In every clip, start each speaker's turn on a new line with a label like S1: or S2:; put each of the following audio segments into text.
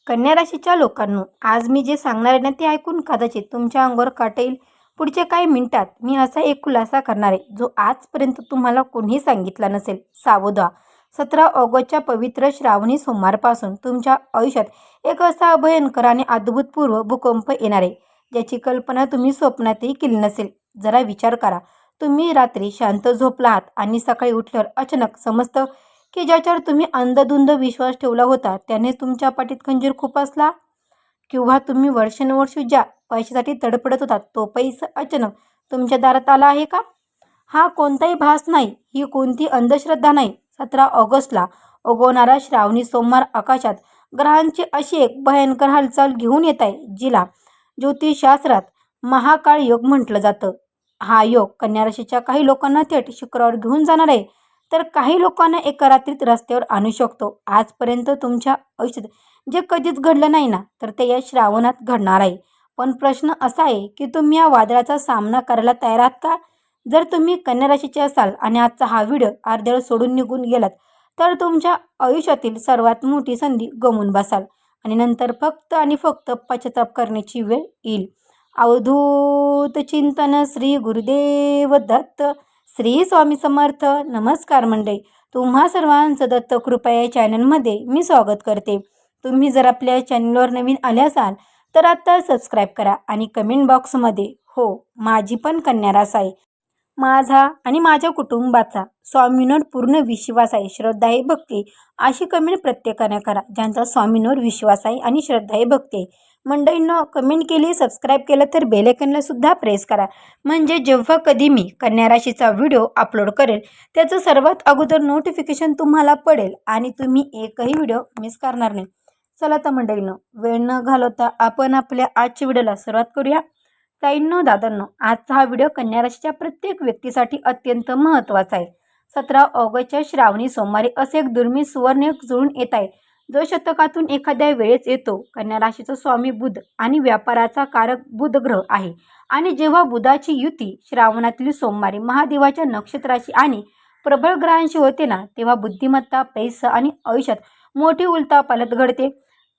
S1: कन्या राशीच्या लोकांनो, आज मी जे सांगणार आहे ना ते ऐकून कदाचित तुमच्या अंगावर काटा येईल. पुढच्या काही मिनिटात मी असा एक खुलासा करणार आहे जो आजपर्यंत तुम्हाला कोणी सांगितला नसेल. सावध व्हा. 17 ऑगस्टच्या पवित्र श्रावणी सोमवारपासून तुमच्या आयुष्यात एक असा भयंकर आणि अभूतपूर्व भूकंप येणार आहे ज्याची कल्पना तुम्ही स्वप्नातही केली नसेल. जरा विचार करा. तुम्ही रात्री शांत झोपला आहात आणि सकाळी उठल्यावर अचानक समजतं की ज्याच्यावर तुम्ही अंधधुंद विश्वास ठेवला होता त्याने तुमच्या पाठीत खंजीर खुपसला. किंवा तुम्ही वर्षानुवर्षे ज्या पैशासाठी तडफडत होता तो पैसा अचानक तुमच्या दारात आला आहे का? हा कोणताही भास नाही, ही कोणती अंधश्रद्धा नाही. 17 ऑगस्टला उगवणारा श्रावणी सोमवार आकाशात ग्रहांची अशी एक भयंकर हालचाल घेऊन येत आहे जिला ज्योतिषशास्त्रात महाकाळ योग म्हटलं जातं. हा योग कन्या राशीच्या काही लोकांना थेट शुक्रावर घेऊन जाणार आहे, तर काही लोकांना एका रात्रीत रस्त्यावर आणू शकतो. आजपर्यंत तुमच्या आयुष्यात जे कधीच घडलं नाही ना, तर ते या श्रावणात घडणार आहे. पण प्रश्न असा आहे की तुम्ही या वादळाचा सामना करायला तयार आहात का? जर तुम्ही कन्या राशीचे असाल आणि आजचा हा व्हिडिओ अर्ध्यावर सोडून निघून गेलात तर तुमच्या आयुष्यातील सर्वात मोठी संधी गमावून बसाल आणि नंतर फक्त आणि फक्त पश्चाताप करण्याची वेळ येईल. अवधूत चिंतन श्री गुरुदेव दत्त. श्री स्वामी समर्थ. नमस्कार मंडळी, तुम्हा सर्वांचं दत्त कृपा या चॅनलमध्ये मी स्वागत करते. तुम्ही जर आपल्या चॅनलवर नवीन आले असाल तर आता सबस्क्राईब करा आणि कमेंट बॉक्समध्ये हो माझी पण कन्या रास आहे, माझा आणि माझ्या कुटुंबाचा स्वामींवर पूर्ण विश्वास आहे, श्रद्धा आहे, भक्ती अशी कमेंट प्रत्येकाने करा ज्यांचा स्वामींवर विश्वास आहे आणि श्रद्धा आहे, भक्ती आहे. मंडळींनो, कमेंट केली, सबस्क्राईब केलं तर बेल आयकॉनला सुद्धा प्रेस करा, म्हणजे जेव्हा कधी मी कन्या राशीचा व्हिडिओ अपलोड करेल त्याचं सर्वात अगोदर नोटिफिकेशन तुम्हाला पडेल आणि तुम्ही एकही व्हिडिओ मिस करणार नाही. चला तर मंडळींनो, वेळ न घालवता आपण आपल्या आजच्या व्हिडिओला सुरुवात करूया. ताईंनो, दादांनो, आजचा हा व्हिडिओ कन्या राशीच्या प्रत्येक व्यक्तीसाठी अत्यंत महत्त्वाचा आहे. 17 ऑगस्टच्या श्रावणी सोमवारी असे एक दुर्मिळ सुवर्णयोग जुळून येत आहे जो शतकातून एखाद्या वेळेस येतो. कन्या राशीचा स्वामी बुध आणि व्यापाराचा कारक बुध ग्रह आहे आणि जेव्हा बुधाची युती श्रावणातील सोमवारी महादेवाच्या नक्षत्राशी आणि प्रबळ ग्रहांशी होते ना, तेव्हा बुद्धिमत्ता, पैसा आणि आयुष्यात मोठी उलथापालथ घडते.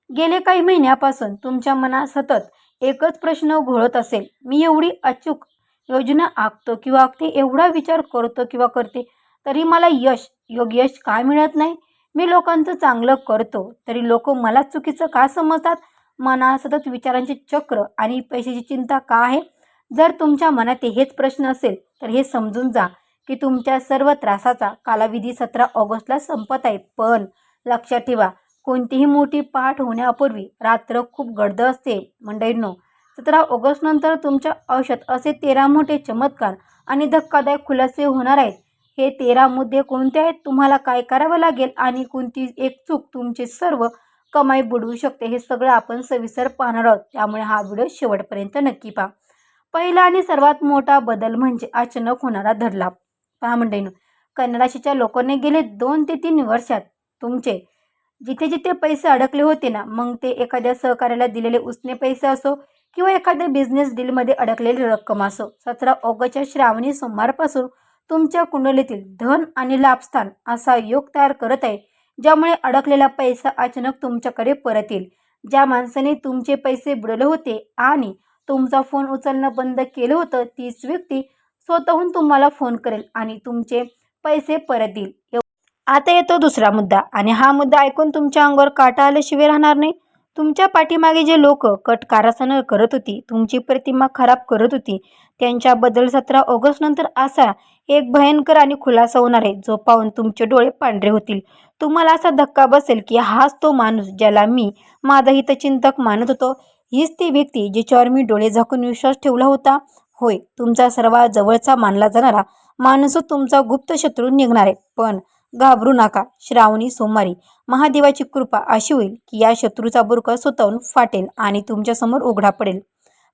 S1: गेले काही महिन्यापासून तुमच्या मनात सतत एकच प्रश्न घोळत असेल, मी एवढी अचूक योजना आखतो किंवा आखते, एवढा विचार करतो किंवा करते, तरी मला योग्य यश का मिळत नाही? मी लोकांचं चांगलं करतो तरी लोक मला चुकीचं का समजतात? मनात सतत विचारांचे चक्र आणि पैशाची चिंता का आहे? जर तुमच्या मनात हेच प्रश्न असेल तर हे समजून जा की तुमच्या सर्व त्रासाचा कालावधी 17 ऑगस्टला संपत आहे. पण लक्षात ठेवा, कोणतीही मोठी पाठ होण्यापूर्वी रात्र खूप गर्द असते. मंडळींनो, 17 ऑगस्ट नंतर तुमच्या आयुष्यात असे 13 मोठे चमत्कार आणि धक्कादायक खुलासे होणार आहेत. हे 13 मुद्दे कोणते आहेत, तुम्हाला काय करावं लागेल आणि कोणती एक चूक तुमची सर्व कमाई बुडवू शकते, हे सगळं आपण सविस्तर पाहणार आहोत. त्यामुळे हा व्हिडिओ शेवटपर्यंत नक्की पहा. पहिला आणि सर्वात मोठा बदल म्हणजे अचानक होणारा धनलाभ. पहा मंडळींनो, कन्या राशीच्या लोकांनी गेले 2 ते 3 वर्षात तुमचे जिथे जिथे पैसे अडकले होते ना, मग ते एखाद्या सहकार्याला दिलेले उसने पैसे असो किंवा एखाद्या बिझनेस डीलमध्ये अडकलेली रक्कम असो, 17 ऑगस्टच्या श्रावणी सोमवारपासून तुमच्या कुंडलीतील धन आणि लाभस्थान असा योग तयार करत आहे ज्यामुळे अडकलेला पैसा अचानक तुमच्याकडे परत येईल. ज्या माणसाने तुमचे पैसे बुडवले होते आणि तुमचा फोन उचलणं बंद केलं होतं, तीच व्यक्ती स्वतःहून तुम्हाला फोन करेल आणि तुमचे पैसे परत देईल. आता येतो दुसरा मुद्दा आणि हा मुद्दा ऐकून तुमच्या अंगावर काटा आल्याशिवाय राहणार नाही. तुमच्या पाठीमागे जे लोक कट कारस्थान करत होती, तुमची प्रतिमा खराब करत होती, त्यांच्याबद्दल 17 ऑगस्ट नंतर असा एक भयंकर आणि खुलासा होणार आहे जो पाहून तुमचे डोळे पांढरे होतील. तुम्हाला असा धक्का बसेल की हाच तो माणूस ज्याला मी माझा हितचिंतक मानत होतो, हीच ती व्यक्ती जिच्यावर मी डोळे झाकून विश्वास ठेवला होता. होय, तुमचा सर्वात जवळचा मानला जाणारा माणूस तुमचा गुप्त शत्रू निघणार आहे. पण घाबरू नका, श्रावणी सोमवारी महादेवाची कृपा अशी होईल की या शत्रूचा बुरखा स्वतःहून फाटेल आणि तुमच्यासमोर उघडा पडेल.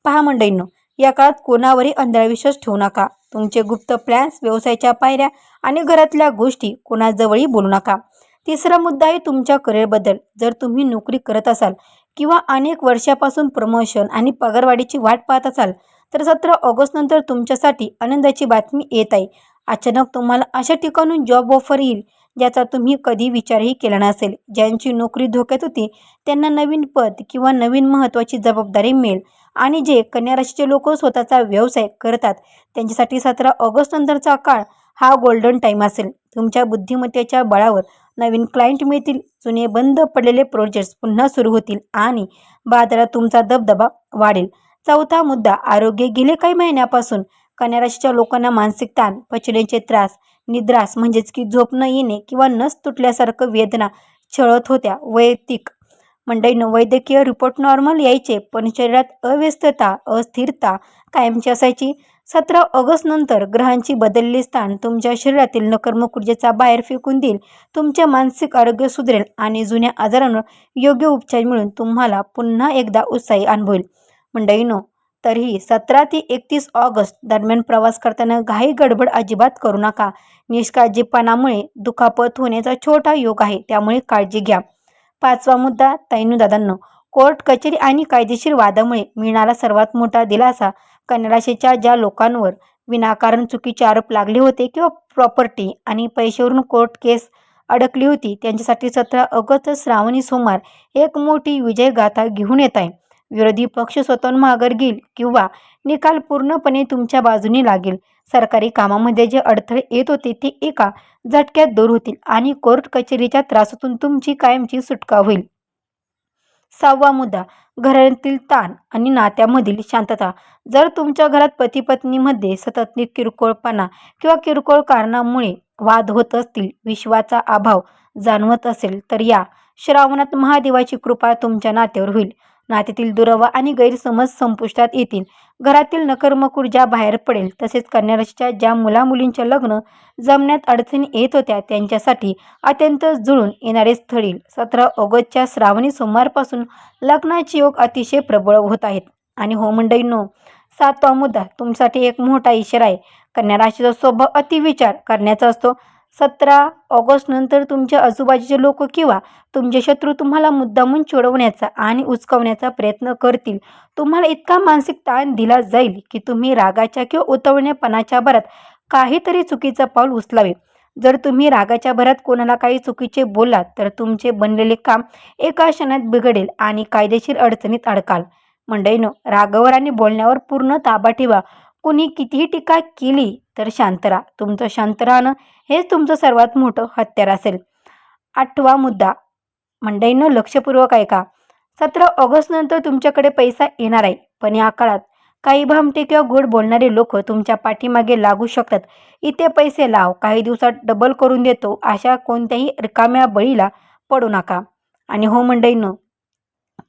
S1: पहा मंडळींनो, या काळात कोणावरही अंधविश्वास ठेवू नका. तुमचे गुप्त प्लॅन्स, व्यवसायाच्या पायऱ्या आणि घरातल्या गोष्टी कोणाजवळही बोलू नका. तिसरा मुद्दा आहे तुमच्या करिअरबद्दल. जर तुम्ही नोकरी करत असाल किंवा अनेक वर्षापासून प्रमोशन आणि पगारवाढीची वाट पाहत असाल तर 17 ऑगस्ट नंतर तुमच्यासाठी आनंदाची बातमी येत आहे. अचानक तुम्हाला अशा ठिकाणून जॉब ऑफर येईल ज्याचा तुम्ही कधी विचारही केला नसेल. ज्यांची नोकरी धोक्यात होती त्यांना नवीन पद किंवा नवीन महत्त्वाची जबाबदारी मिळेल आणि जे कन्या राशीचे लोक स्वतःचा व्यवसाय करतात त्यांच्यासाठी 17 ऑगस्ट नंतरचा काळ हा गोल्डन टाईम असेल. तुमच्या बुद्धिमत्तेच्या बळावर नवीन क्लायंट मिळतील, जुने बंद पडलेले प्रोजेक्ट्स पुन्हा सुरू होतील आणि बाजारात तुमचा दबदबा वाढेल. चौथा मुद्दा, आरोग्य. गेले काही महिन्यापासून कन्या राशीच्या लोकांना मानसिक ताण, पचनाचे त्रास, निद्रास म्हणजेच की झोप न येणे किंवा नस तुटल्यासारखं वेदना छळत होत्या. वैयक्तिक मंडळींनो, वैद्यकीय रिपोर्ट नॉर्मल यायचे पण शरीरात अव्यस्तता, अस्थिरता कायमची असायची. 17 ऑगस्ट नंतर ग्रहांची बदललेली स्थान तुमच्या शरीरातील नकारात्मक ऊर्जेचा बाहेर फेकून देईल. तुमचे मानसिक आरोग्य सुधारेल आणि जुन्या आजारांवर योग्य उपचार मिळून तुम्हाला पुन्हा एकदा उत्साही अनुभवेल. मंडळींनो, तरीही 17 ते 31 ऑगस्ट दरम्यान प्रवास करताना घाई गडबड अजिबात करू नका. निष्काळजीपणामुळे दुखापत होण्याचा छोटा योग आहे, त्यामुळे काळजी घ्या. पाचवा मुद्दा, ताईंनो दादांनो, कोर्ट कचेरी आणि कायदेशीर वादामुळे मिळणारा सर्वात मोठा दिलासा. कन्या राशीच्या ज्या लोकांवर विनाकारण चुकीचे आरोप लागले होते किंवा प्रॉपर्टी आणि पैशावरून कोर्ट केस अडकली होती त्यांच्यासाठी 17 ऑगस्ट श्रावणी सोमवार एक मोठी विजयगाथा घेऊन येत आहे. विरोधी पक्ष स्वतःहून माघार घेईल किंवा निकाल पूर्णपणे तुमच्या बाजूने लागेल. सरकारी कामामध्ये जे अडथळे येत होते ते एका झटक्यात दूर होतील आणि कोर्ट कचेरीच्या त्रासातून तुमची कायमची सुटका होईल. सहावा मुद्दा, घरातील ताण आणि नात्यामधील शांतता. जर तुमच्या घरात पती पत्नीमध्ये सतत किरकोळपणा किंवा किरकोळ कारणामुळे वाद होत असतील, विश्वाचा अभाव जाणवत असेल तर या श्रावणात महादेवाची कृपा तुमच्या नात्यावर होईल. नात्यातील दुरावा आणि गैरसमज संपुष्टात येतील. घरातील नकारात्मक ऊर्जा बाहेर पडेल. तसेच कन्या राशीच्या ज्या मुलामुलींच्या लग्न जमण्यात अडचणी येत होत्या त्यांच्यासाठी अत्यंत जुळून येणारे स्थळ येईल. 17 ऑगस्टच्या श्रावणी सोमवारपासून लग्नाचे योग अतिशय प्रबळ होत आहेत. आणि हो मंडळींनो, सातवा मुद्दा तुमच्यासाठी एक मोठा इशारा आहे. कन्या राशीचा स्वभाव अतिविचार करण्याचा असतो. 17 ऑगस्ट नंतर तुमच्या आजूबाजूचे लोक किंवा तुमचे शत्रू तुम्हाला मुद्दामून चिडवण्याचा आणि उचकवण्याचा प्रयत्न करतील. तुम्हाला इतका मानसिक ताण दिला जाईल की तुम्ही रागाच्या किंवा उतावळेपणाच्या भरात काहीतरी चुकीचं पाऊल उचलावे. जर तुम्ही रागाच्या भरात कोणाला काही चुकीचे बोललात तर तुमचे बनलेले काम एका क्षणात बिघडेल आणि कायदेशीर अडचणीत अडकाल. मंडळींनो, रागावर आणि बोलण्यावर पूर्ण ताबा ठेवा. कुणी कितीही टीका केली तर शांत राहा. तुमचं शांत राहणं हेच तुमचं सर्वात मोठं हत्यार असेल. आठवा मुद्दा, मंडळींनो लक्षपूर्वक ऐका. 17 ऑगस्ट नंतर तुमच्याकडे पैसा येणार आहे, पण या काळात काही भामटे किंवा गोड बोलणारे लोक तुमच्या पाठीमागे लागू शकतात. इथे पैसे लाव, काही दिवसात डबल करून देतो, अशा कोणत्याही रिकाम्या बळीला पडू नका. आणि हो मंडळींनो,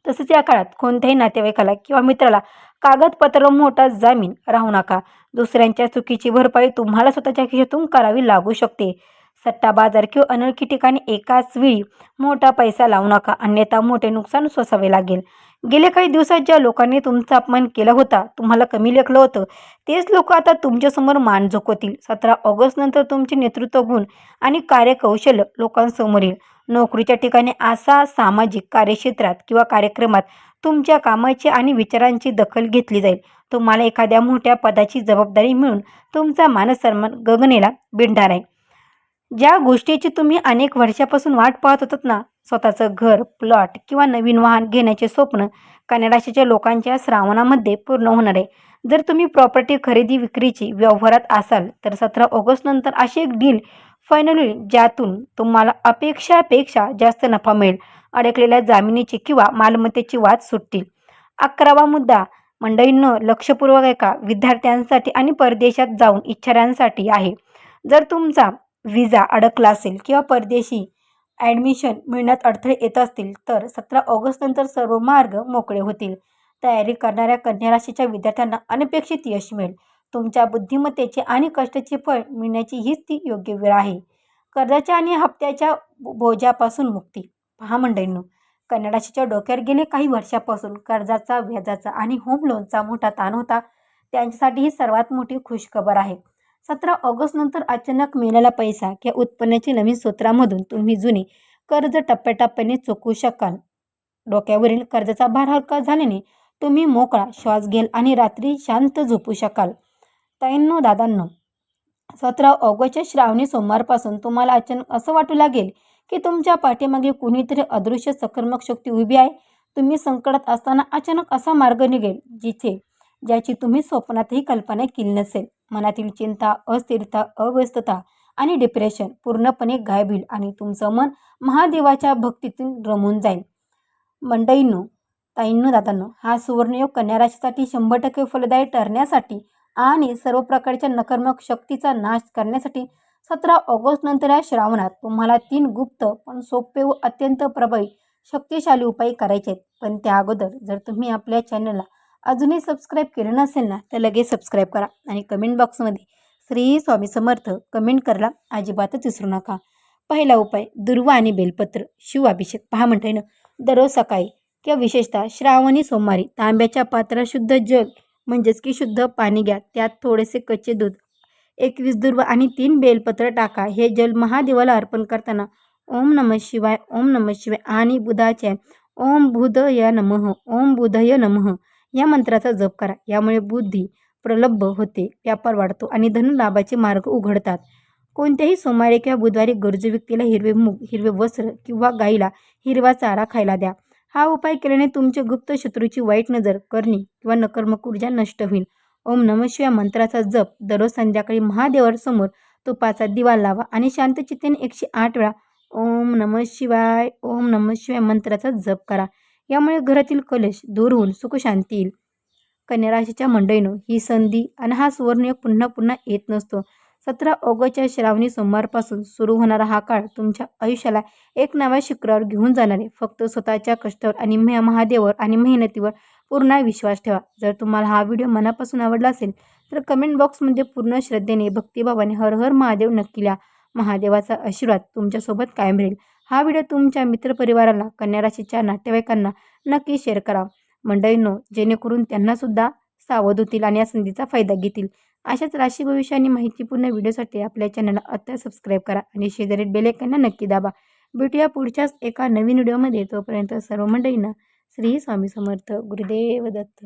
S1: तसंच या काळात कोणत्याही नातेवाईकाला किंवा मित्राला कागदपत्र मोठा जामीन राहू नका. दुसऱ्यांच्या चुकीची भरपाई तुम्हाला स्वतःच्या खिशातून करावी लागू शकते. सट्टा बाजार किंवा अनोळखी ठिकाणी एकाच वेळी मोठा पैसा लावू नका, अन्यथा मोठे नुकसान सोसावे लागेल. गेल्या काही दिवसात ज्या लोकांनी तुमचा अपमान केला होता, तुम्हाला कमी लेखलं होतं, तेच लोक आता तुमच्यासमोर मान झुकवतील. 17 ऑगस्ट नंतर तुमचे नेतृत्व गुण आणि कार्यकौशल्य लोकांसमोर येईल. नोकरीच्या ठिकाणी असा सामाजिक कार्यक्षेत्रात किंवा कार्यक्रमात तुमच्या कामाची आणि विचारांची दखल घेतली जाईल. तुम्हाला एखाद्या मोठ्या पदाची जबाबदारी मिळून तुमचा मानसन्मान गगनेला भिडणार आहे. ज्या गोष्टीची तुम्ही अनेक वर्षापासून वाट पाहत होतात ना, स्वतःचं घर, प्लॉट किंवा नवीन वाहन घेण्याचे स्वप्न कन्या राशीच्या लोकांच्या श्रावणामध्ये पूर्ण होणार आहे. जर तुम्ही प्रॉपर्टी खरेदी विक्रीची व्यवहारात असाल तर 17 ऑगस्ट नंतर अशी एक डील फायनल होईल ज्यातून तुम्हाला अपेक्षापेक्षा जास्त नफा मिळेल. अडकलेल्या जामिनीची किंवा मालमत्तेची वाद सुटतील. 11वा मुद्दा, मंडळींनो लक्षपूर्वक ऐका. विद्यार्थ्यांसाठी आणि परदेशात जाऊन इच्छाऱ्यांसाठी आहे. जर तुमचा विजा अडकला असेल किंवा परदेशी ॲडमिशन मिळण्यात अडथळे येत असतील तर 17 ऑगस्ट नंतर सर्व मार्ग मोकळे होतील. तयारी करणाऱ्या कन्या राशीच्या विद्यार्थ्यांना अनपेक्षित यश मिळेल. तुमच्या बुद्धिमत्तेचे आणि कष्टाचे फळ मिळण्याची हीच ती योग्य वेळ आहे. कर्जाच्या आणि हप्त्याच्या बोजापासून मुक्ती. पहा मंडळींनो, कन्या राशीच्या डोक्यावर गेले काही वर्षापासून कर्जाचा, व्याजाचा आणि होम लोनचा मोठा ताण होता. त्यांच्यासाठी ही सर्वात मोठी खुशखबर आहे. 17 ऑगस्ट नंतर अचानक मिळालेला पैसा किंवा उत्पन्नाच्या नवीन स्रोतांमधून तुम्ही जुने कर्ज टप्प्याटप्प्याने चुकवू शकाल. डोक्यावरील कर्जाचा भार हलका झाल्याने तुम्ही मोकळा श्वास घ्याल आणि रात्री शांत झोपू शकाल. ताईंनो दादांनो, 17 ऑगस्टच्या श्रावणी सोमवारपासून तुम्हाला अचानक असं वाटू लागेल की तुमच्या पाठीमागे कुणीतरी अदृश्य सकारात्मक शक्ती उभी आहे. तुम्ही संकटात असताना अचानक असा मार्ग निघेल ज्याची तुम्ही स्वप्नातही कल्पना केली नसेल. मनातील चिंता, अस्थिरता, अव्यस्तता आणि डिप्रेशन पूर्णपणे गायब होईल आणि तुमचं मन महादेवाच्या भक्तीतून रमून जाईल. मंडळींनो, ताईंनो, दादांनो, हा सुवर्णयोग कन्या राशीसाठी 100% फलदायी ठरण्यासाठी आणि सर्व प्रकारच्या नकारात्मक शक्तीचा नाश करण्यासाठी 17 ऑगस्ट नंतर या श्रावणात तुम्हाला 3 गुप्त पण सोपे व अत्यंत प्रभावी शक्तिशाली उपाय करायचे आहेत. पण त्या अगोदर जर तुम्ही आपल्या चॅनलला अजूनही सबस्क्राईब केलं नसेल ना, तर लगेच सबस्क्राईब करा आणि कमेंट बॉक्समध्ये श्री स्वामी समर्थ कमेंट करायला अजिबातच विसरू नका. पहिला उपाय, दुर्वा आणि बेलपत्र शिवाभिषेक. पहा म्हणता दररोज सकाळी किंवा विशेषतः श्रावणी सोमवारी तांब्याच्या पात्रात शुद्ध जल म्हणजेच की शुद्ध पाणी घ्या. त्यात थोडेसे कच्चे दूध, 21 दुर्वा आणि 3 बेलपत्र टाका. हे जल महादेवाला अर्पण करताना ओम नमः शिवाय, ओम नमः शिवाय आणि बुधाचे ओम बुधय नमः, ओम बुधय नमः या मंत्राचा जप करा. यामुळे बुद्धी प्रलब्ध होते, व्यापार वाढतो आणि धनलाभाचे मार्ग उघडतात. कोणत्याही सोमवारी किंवा बुधवारी गरजू व्यक्तीला हिरवे मूग, हिरवे वस्त्र किंवा गाईला हिरवा चारा खायला द्या. हा उपाय केल्याने तुमचे गुप्त शत्रूची वाईट नजर, करणी किंवा नकारात्मक ऊर्जा नष्ट होईल. ओम नमः शिवाय मंत्राचा जप दररोज संध्याकाळी महादेवासमोर तुपाचा दिवा लावा आणि शांत चित्तेने 108 वेळा ओम नमः शिवाय, ओम नमः शिवाय मंत्राचा जप करा. यामुळे घरातील कलेश दूर होऊन सुखशांती येईल. कन्या राशीच्या मंडळींनो, ही संधी आणि हा सुवर्णयोग पुन्हा पुन्हा येत नसतो. 17 ऑगस्टच्या श्रावणी सोमवारपासून सुरू होणारा हा काळ तुमच्या आयुष्याला एक नव्या शिखरावर घेऊन जाणार आहे. फक्त स्वतःच्या कष्टावर आणि महादेवावर आणि मेहनतीवर पूर्ण विश्वास ठेवा. जर तुम्हाला हा व्हिडिओ मनापासून आवडला असेल तर कमेंट बॉक्समध्ये पूर्ण श्रद्धेने, भक्तिभावाने हर हर महादेव नक्की लिहा. महादेवाचा आशीर्वाद तुमच्यासोबत कायम राहील. हा व्हिडिओ तुमच्या मित्रपरिवाराला, कन्या राशीच्या नातेवाईकांना नक्की शेअर करा मंडळींनो, जेणेकरून त्यांना सुद्धा सावध होतील आणि या संधीचा फायदा घेतील. अशाच राशी भविष्य आणि माहितीपूर्ण व्हिडिओसाठी आपल्या चॅनलला आत्ता सबस्क्राईब करा आणि शेजारी बेल आयकॉनला नक्की दाबा. भेटूया पुढच्याच एका नवीन व्हिडिओमध्ये. तोपर्यंत सर्व मंडळींना श्री स्वामी समर्थ. गुरुदेव दत्त.